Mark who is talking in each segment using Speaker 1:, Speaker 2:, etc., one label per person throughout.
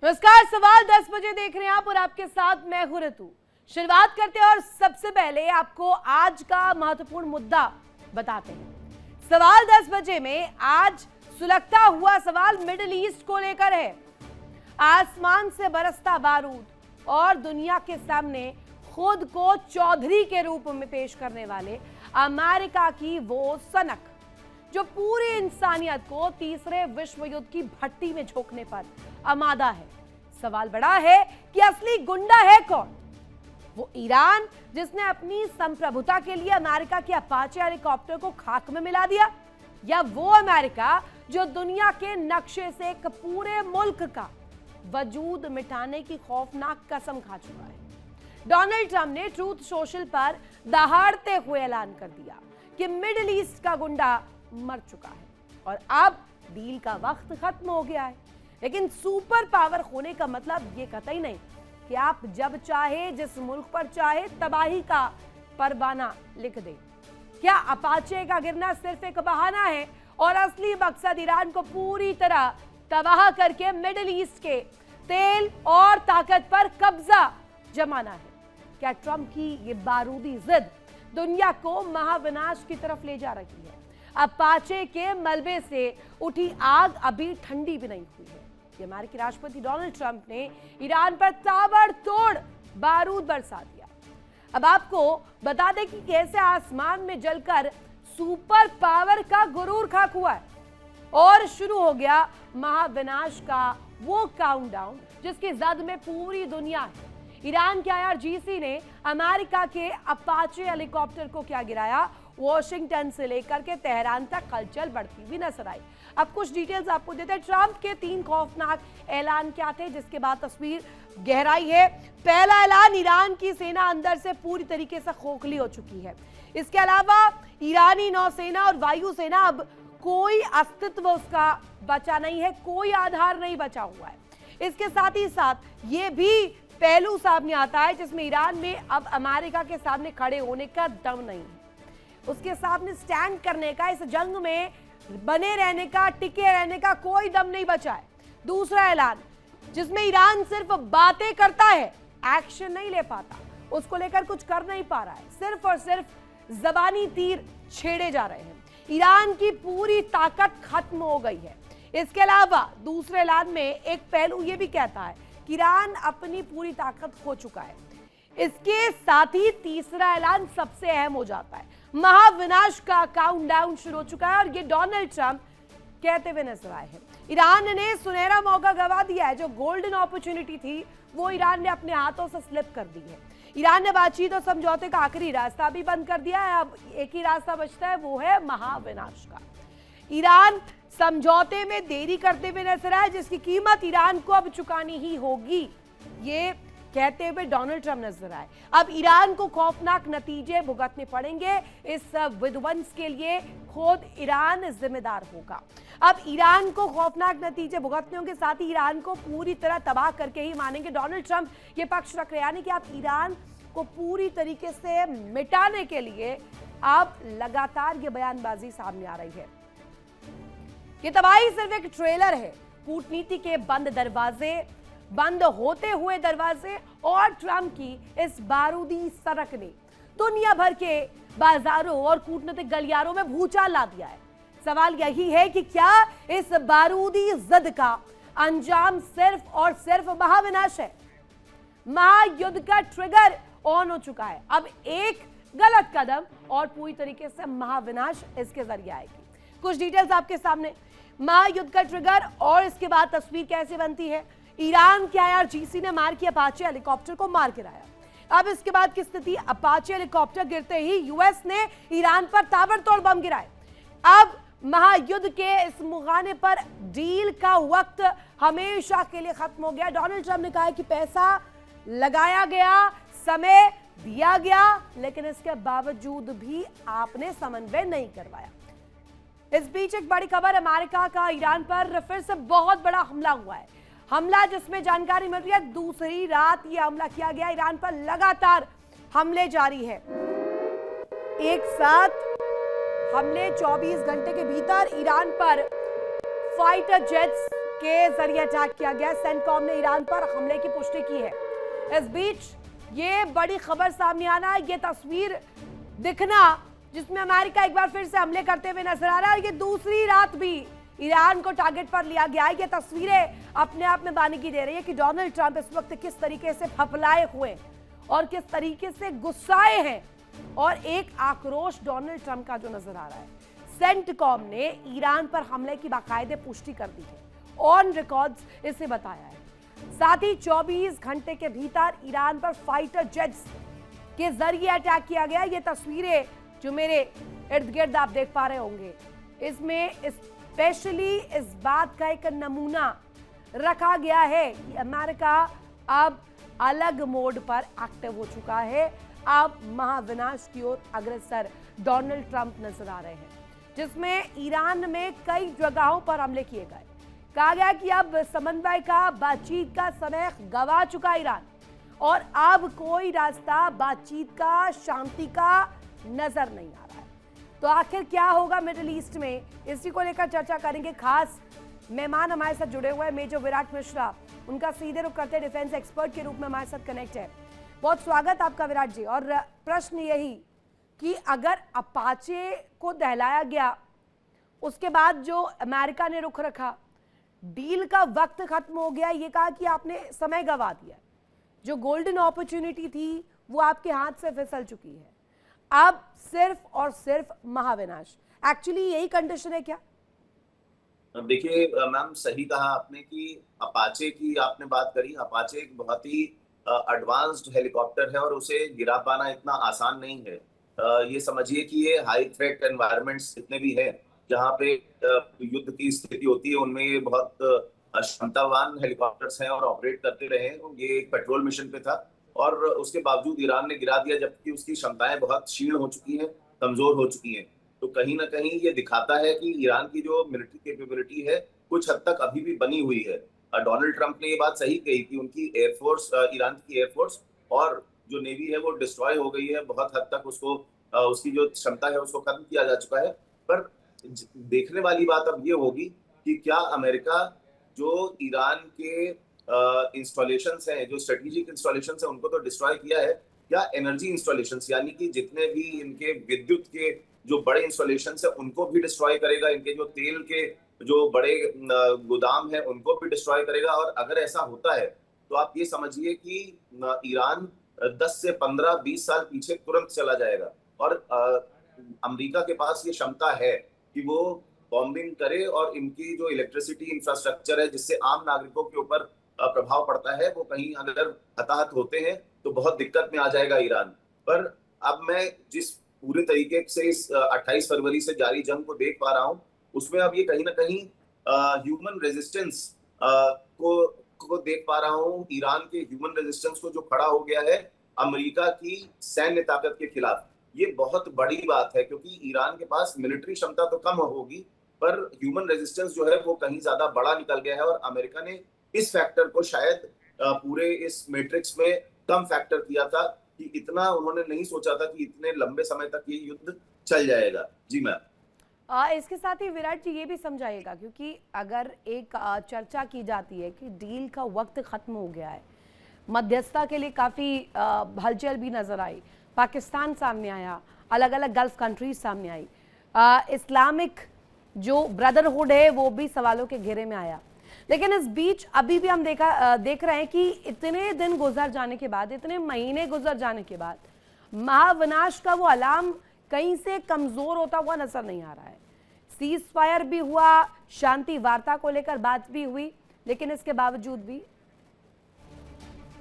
Speaker 1: नमस्कार, सवाल 10 बजे देख रहे हैं आप और आपके साथ मैं हूं ऋतु। शुरुआत करते हैं और सबसे पहले आपको आज का महत्वपूर्ण मुद्दा बताते हैं। सवाल 10 बजे में आज सुलगता हुआ सवाल मिडिल ईस्ट को लेकर है। आसमान से बरसता बारूद और दुनिया के सामने खुद को चौधरी के रूप में पेश करने वाले अमेरिका की वो सनक जो पूरी इंसानियत को तीसरे विश्व युद्ध की भट्टी में झोंकने पर आमादा है। सवाल बड़ा है कि असली गुंडा है कौन? वो ईरान जिसने अपनी संप्रभुता के लिए अमेरिका के अपाचे हेलीकॉप्टर को खाक में मिला दिया, या वो अमेरिका जो दुनिया के नक्शे से एक पूरे मुल्क का वजूद मिटाने की खौफनाक कसम खा चुका है। डोनाल्ड ट्रंप ने ट्रूथ सोशल पर दहाड़ते हुए ऐलान कर दिया कि मिडिल ईस्ट का गुंडा मर चुका है और अब डील का वक्त खत्म हो गया है। लेकिन सुपर पावर होने का मतलब ये कतई नहीं कि आप जब चाहे जिस मुल्क पर चाहे तबाही का परवाना लिख दें। क्या अपाचे का गिरना सिर्फ एक बहाना है और असली मकसद ईरान को पूरी तरह तबाह करके मिडिल ईस्ट के तेल और ताकत पर कब्जा जमाना है? क्या ट्रंप की ये बारूदी जिद दुनिया को महाविनाश की तरफ ले जा रही है? अपाचे के मलबे से उठी आग अभी ठंडी भी नहीं हुई है। अमेरिकी राष्ट्रपति डोनाल्ड ट्रंप ने ईरान पर ताबड़तोड़ बारूद बरसा दिया। अब आपको बता दें कि कैसे आसमान में जलकर सुपर पावर का गुरूर खाक हुआ है और शुरू हो गया महाविनाश का वो काउंटडाउन जिसकी जद में पूरी दुनिया है। ईरान के IRGC ने अमेरिका के अपाचे हेलीकॉप्टर को क्या गिराया? वॉशिंगटन से लेकर के तेहरान तक हलचल बढ़ती हुई नजर आई। अब कुछ डिटेल्स आपको देते हैं। ट्रंप के 3 खौफनाक ऐलान क्या थे, जिसके बाद तस्वीर गहराई है। पहला ऐलान, ईरान की सेना अंदर से पूरी तरीके से खोखली हो चुकी है। इसके अलावा ईरानी नौसेना और वायुसेना अब कोई अस्तित्व उसका बचा नहीं है, कोई आधार नहीं बचा हुआ है। इसके साथ ही साथ ये भी पहलू सामने आता है जिसमें ईरान में अब अमेरिका के सामने खड़े होने का दम नहीं है, उसके सामने स्टैंड करने का, इस जंग में बने रहने का, टिके रहने का कोई दम नहीं बचा है। दूसरा ऐलान जिसमें ईरान सिर्फ बातें करता है, एक्शन नहीं ले पाता, उसको लेकर कुछ कर नहीं पा रहा है, सिर्फ और सिर्फ जबानी तीर छेड़े जा रहे हैं। ईरान की पूरी ताकत खत्म हो गई है। इसके अलावा दूसरे ऐलान में एक पहलू ये भी कहता है कि ईरान अपनी पूरी ताकत खो चुका है। इसके साथ ही तीसरा ऐलान सबसे अहम हो जाता है। महाविनाश का काउंटडाउन शुरू हो चुका है और ये डोनाल्ड ट्रंप कहते हुए नजर आए हैं। ईरान ने सुनहरा मौका गवा दिया है। जो गोल्डन अपॉर्चुनिटी थी वो ईरान ने अपने हाथों से स्लिप कर दी है। ईरान ने बातचीत और समझौते का आखिरी रास्ता भी बंद कर दिया है। अब एक ही रास्ता बचता है, वो है महाविनाश का। ईरान समझौते में देरी करते हुए नजर आए, जिसकी कीमत ईरान को अब चुकानी ही होगी, ये कहते हुए डोनाल्ड ट्रंप नजर आए। अब ईरान को खौफनाक नतीजे भुगतने पड़ेंगे। इस विध्वंस के लिए खुद ईरान जिम्मेदार होगा। अब ईरान को खौफनाक नतीजे भुगतने होंगे, साथ ही ईरान को पूरी तरह तबाह करके ही मानेंगे। डोनाल्ड ट्रंप ये पक्ष रख रहे हैं, यानी कि आप ईरान को पूरी तरीके से मिटाने के लिए अब लगातार ये बयानबाजी सामने आ रही है। ये तबाही सिर्फ एक ट्रेलर है। कूटनीति के बंद दरवाजे, बंद होते हुए दरवाजे और ट्रंप की इस बारूदी सनक ने दुनिया भर के बाजारों और कूटनीतिक गलियारों में भूचाल ला दिया है। सवाल यही है कि क्या इस बारूदी जिद का अंजाम सिर्फ और सिर्फ महाविनाश है? महायुद्ध का ट्रिगर ऑन हो चुका है। अब एक गलत कदम और पूरी तरीके से महाविनाश इसके जरिए आएगी। कुछ डिटेल्स आपके सामने। महायुद्ध का ट्रिगर और इसके बाद तस्वीर कैसे बनती है? ईरान के IRGC ने मार किया अपाचे हेलीकॉप्टर को, मार गिराया। अब इसके बाद की स्थिति, अपाचे हेलीकॉप्टर गिरते ही यूएस ने ईरान पर ताबड़तोड़ बम गिराए। अब महायुद्ध के इस मुहाने पर डील का वक्त हमेशा के लिए खत्म हो गया। डोनाल्ड ट्रंप ने कहा है कि पैसा लगाया गया, समय दिया गया, लेकिन इसके बावजूद भी आपने समन्वय नहीं करवाया। इस बीच एक बड़ी खबर, अमेरिका का ईरान पर फिर से बहुत बड़ा हमला हुआ है। हमला जिसमें जानकारी मिल रही है दूसरी रात ये हमला किया गया। ईरान पर लगातार हमले जारी है। एक साथ हमले 24 घंटे के भीतर ईरान पर फाइटर जेट्स के जरिए अटैक किया गया। सेंटकॉम ने ईरान पर हमले की पुष्टि की है। इस बीच ये बड़ी खबर सामने आना, ये तस्वीर दिखना जिसमें अमेरिका एक बार फिर से हमले करते हुए नजर आ रहा है और ये दूसरी रात भी ईरान को टारगेट पर लिया गया है। ये तस्वीरें अपने आप में बानगी दे रही है कि डोनाल्ड ट्रंप इस वक्त किस तरीके से फपलाए हुए और किस तरीके से गुस्साए हैं, और एक आक्रोश डोनाल्ड ट्रंप का जो नजर आ रहा है। सेंटकॉम ने ईरान पर हमले की बाकायदे पुष्टि कर दी है, ऑन रिकॉर्ड्स इसे बताया है। साथ ही 24 घंटे के भीतर ईरान पर फाइटर जेट्स के जरिए अटैक किया गया। ये तस्वीरें जो मेरे इर्द गिर्द आप देख पा रहे होंगे, इसमें स्पेशली इस बात का एक नमूना रखा गया है कि अमेरिका अब अलग मोड पर एक्टिव हो चुका है। अब महाविनाश की ओर अग्रसर डोनाल्ड ट्रंप नजर आ रहे हैं, जिसमें ईरान में कई जगहों पर हमले किए गए। कहा गया कि अब समन्वय का, बातचीत का समय गवा चुका ईरान और अब कोई रास्ता बातचीत का, शांति का नजर नहीं आ रहा है। तो आखिर क्या होगा मिडिल ईस्ट में, इसी को लेकर चर्चा करेंगे। खास मेहमान हमारे साथ जुड़े हुए हैं मेजर विराट मिश्रा, उनका सीधे रुख करते डिफेंस एक्सपर्ट के रूप में हमारे साथ कनेक्ट है। बहुत स्वागत आपका विराट जी। और प्रश्न यही कि अगर अपाचे को दहलाया गया, उसके बाद जो अमेरिका ने रुख रखा, डील का वक्त खत्म हो गया, ये कहा कि आपने समय गंवा दिया, जो गोल्डन अपॉर्चुनिटी थी वो आपके हाथ से फिसल चुकी है, अब सिर्फ और सिर्फ महाविनाश। एक्चुअली यही कंडीशन है क्या?
Speaker 2: देखिए मैम, सही कहा आपने कि अपाचे की आपने बात करी। अपाचे एक बहुत ही एडवांस्ड हेलीकॉप्टर है और उसे गिरा पाना इतना आसान नहीं है। ये समझिए कि ये हाई थ्रेट एनवायरनमेंट्स जितने भी हैं जहाँ पे युद्ध की स्थिति होती है, उनमें ये बहुत क्षमतावान हेलीकॉप्टर्स हैं और ऑपरेट करते रहे। ये एक पेट्रोल मिशन पे था और उसके बावजूद ईरान ने गिरा दिया, जबकि उसकी क्षमताएं बहुत क्षीण हो चुकी हैं, कमजोर हो चुकी हैं। तो कहीं ना कहीं ये दिखाता है कि ईरान की जो मिलिट्री कैपेबिलिटी है कुछ हद तक अभी भी बनी हुई है। डोनाल्ड ट्रंप ने ये बात सही कही कि उनकी एयरफोर्स, ईरान की एयरफोर्स और जो नेवी है वो डिस्ट्रॉय हो गई है। बहुत हद तक उसको उसकी जो क्षमता है उसको खत्म किया जा चुका है। पर देखने वाली बात अब ये होगी कि क्या अमेरिका जो ईरान के इंस्टॉलेशंस हैं, जो स्ट्रेटेजिक इंस्टॉलेशंस हैं, उनको तो डिस्ट्रॉय किया है, क्या एनर्जी इंस्टॉलेशंस यानी कि जितने भी इनके विद्युत के जो बड़े इंस्टॉलेशंस है उनको भी डिस्ट्रॉय करेगा, इनके जो तेल के जो बड़े गोदाम है उनको भी डिस्ट्रॉय करेगा। और अगर ऐसा होता है तो आप ये समझिए कि ईरान 10 से 15-20 साल पीछे तुरंत चला जाएगा। और अमेरिका के पास ये क्षमता है कि वो बॉम्बिंग करे और इनकी जो इलेक्ट्रिसिटी इंफ्रास्ट्रक्चर है जिससे आम नागरिकों के ऊपर प्रभाव पड़ता है, वो कहीं अगर हताहत होते हैं तो बहुत दिक्कत में आ जाएगा ईरान। पर अब मैं जिस पूरे तरीके से इस 28 फरवरी से जारी जंग को देख पा रहा हूँ, उसमें अब ये कहीं ना कहीं ह्यूमन रेजिस्टेंस को देख पा रहा हूँ। ईरान के ह्यूमन रेजिस्टेंस को जो खड़ा हो गया है अमेरिका की सैन्य ताकत के खिलाफ, ये बहुत बड़ी बात है, क्योंकि ईरान के पास मिलिट्री क्षमता तो कम होगी पर ह्यूमन रेजिस्टेंस जो है वो कहीं ज्यादा बड़ा निकल गया है। और अमेरिका ने इस फैक्टर को शायद पूरे इस मैट्रिक्स में कम फैक्टर किया था कि इतना उन्होंने नहीं सोचा था कि इतने लंबे समय तक ये युद्ध चल जाएगा। जी मैम।
Speaker 1: इसके साथ ही विराट जी ये भी समझाइएगा, क्योंकि अगर एक चर्चा की जाती है कि डील का वक्त खत्म हो गया है, मध्यस्थता के लिए काफ़ी हलचल भी नजर आई, पाकिस्तान सामने आया, अलग अलग गल्फ कंट्रीज सामने आई, इस्लामिक जो ब्रदरहुड है वो भी सवालों के घेरे में आया। लेकिन इस बीच अभी भी हम देख रहे हैं कि इतने दिन गुजर जाने के बाद, इतने महीने गुजर जाने के बाद महाविनाश का वो अलार्म कहीं से कमजोर होता हुआ नजर नहीं आ रहा है। सीज फायर भी हुआ, शांति वार्ता को लेकर बात भी हुई, लेकिन इसके बावजूद भी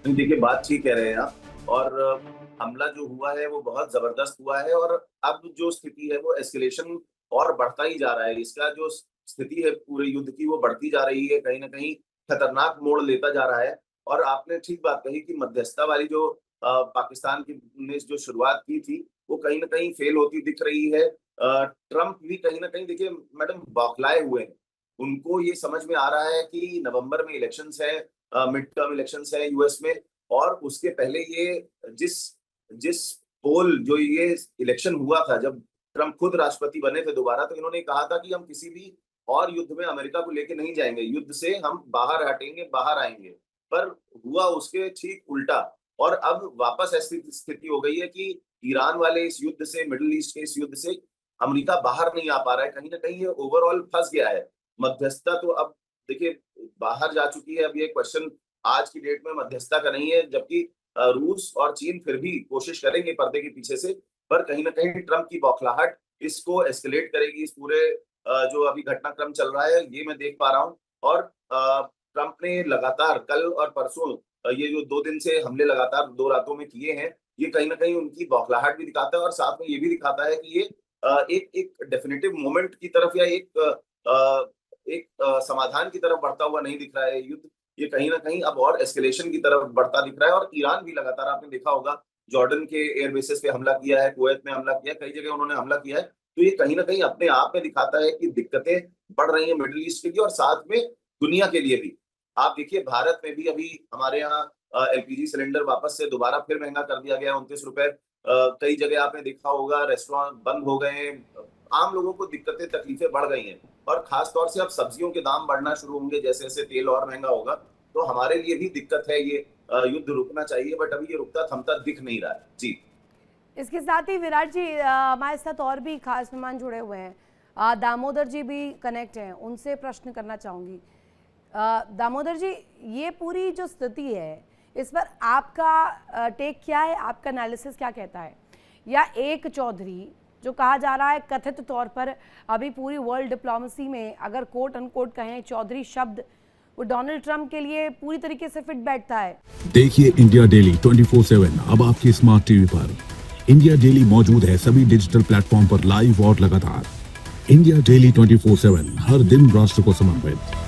Speaker 2: देखिए बात ठीक कह रहे हैं आप, और हमला जो हुआ है वो बहुत जबरदस्त हुआ है और अब जो स्थिति है वो एस्केलेशन और बढ़ता ही जा रहा है। इसका जो स्थिति है पूरे युद्ध की वो बढ़ती जा रही है, कहीं ना कहीं खतरनाक मोड़ लेता जा रहा है। और आपने ठीक बात कही कि मध्यस्थता वाली जो पाकिस्तान की ने जो शुरुआत की थी वो कहीं ना कहीं फेल होती दिख रही है। ट्रंप भी कहीं ना कहीं देखिए मैडम बौखलाए हुए हैं। उनको ये समझ में आ रहा है कि नवंबर में इलेक्शंस है, मिड टर्म इलेक्शंस है यूएस में, और उसके पहले ये जिस जिस पोल जो ये इलेक्शन हुआ था जब ट्रंप खुद राष्ट्रपति बने थे दोबारा, तो इन्होंने कहा था कि हम किसी भी और युद्ध में अमेरिका को लेके नहीं जाएंगे, युद्ध से हम बाहर हटेंगे, बाहर आएंगे। पर हुआ उसके ठीक उल्टा, और अब वापस ऐसी स्थिति हो गई है कि ईरान वाले इस युद्ध से, मिडिल ईस्ट के इस युद्ध से अमेरिका बाहर नहीं आ पा रहा है, कहीं ना कहीं ये ओवरऑल फंस गया है। मध्यस्थता तो अब देखिए बाहर जा चुकी है, अब ये क्वेश्चन आज की डेट में मध्यस्थता का नहीं है, जबकि रूस और चीन फिर भी कोशिश करेंगे पर्दे के पीछे से, पर कहीं ना कहीं ट्रंप की बौखलाहट इसको एस्केलेट करेगी। इस पूरे जो अभी घटनाक्रम चल रहा है ये मैं देख पा रहा हूँ, और ट्रंप ने लगातार कल और परसों ये जो 2 दिन से हमले लगातार 2 रातों में किए हैं, ये कहीं ना कहीं उनकी बौखलाहट भी दिखाता है, और साथ में ये भी दिखाता है कि ये एक डेफिनेटिव मोमेंट की तरफ या एक समाधान की तरफ बढ़ता हुआ नहीं दिख रहा है युद्ध। ये कहीं ना कहीं अब और एस्केलेशन की तरफ बढ़ता दिख रहा है, और ईरान भी लगातार, आपने देखा होगा, जॉर्डन के एयर बेसिस पे हमला किया है, कुवैत में हमला किया है, कई जगह उन्होंने हमला किया है। तो ये कहीं ना कहीं अपने आप में दिखाता है कि दिक्कतें बढ़ रही हैं मिडिल ईस्ट के लिए, और साथ में दुनिया के लिए भी। आप देखिए भारत में भी अभी हमारे यहाँ एलपीजी सिलेंडर वापस से दोबारा फिर महंगा कर दिया गया, 29 रुपए। कई जगह आपने देखा होगा रेस्टोरेंट बंद हो गए हैं, आम लोगों को दिक्कतें तकलीफें बढ़ गई हैं, और खास तौर से अब सब्जियों के दाम बढ़ना शुरू होंगे, जैसे जैसे तेल और महंगा होगा, तो हमारे लिए भी दिक्कत है। ये युद्ध रुकना चाहिए, बट अभी ये रुकता थमता दिख नहीं रहा है जी।
Speaker 1: इसके साथ ही विराट जी हमारे साथ और भी खास मेहमान जुड़े हुए हैं, दामोदर जी भी कनेक्ट हैं, उनसे प्रश्न करना चाहूँगी। दामोदर जी, ये पूरी जो स्थिति है इस पर आपका टेक क्या है, आपका एनालिसिस क्या कहता है? या एक चौधरी जो कहा जा रहा है कथित तौर पर अभी पूरी वर्ल्ड डिप्लोमेसी में अगर कोट अनकोट कहें चौधरी शब्द, वो डोनाल्ड ट्रंप के लिए पूरी तरीके से फिट बैठता है।
Speaker 3: देखिए इंडिया डेली 24/7 अब आपकी स्मार्ट टीवी पर। इंडिया डेली मौजूद है सभी डिजिटल प्लेटफॉर्म पर लाइव और लगातार। इंडिया डेली 24/7 हर दिन राष्ट्र को समर्पित।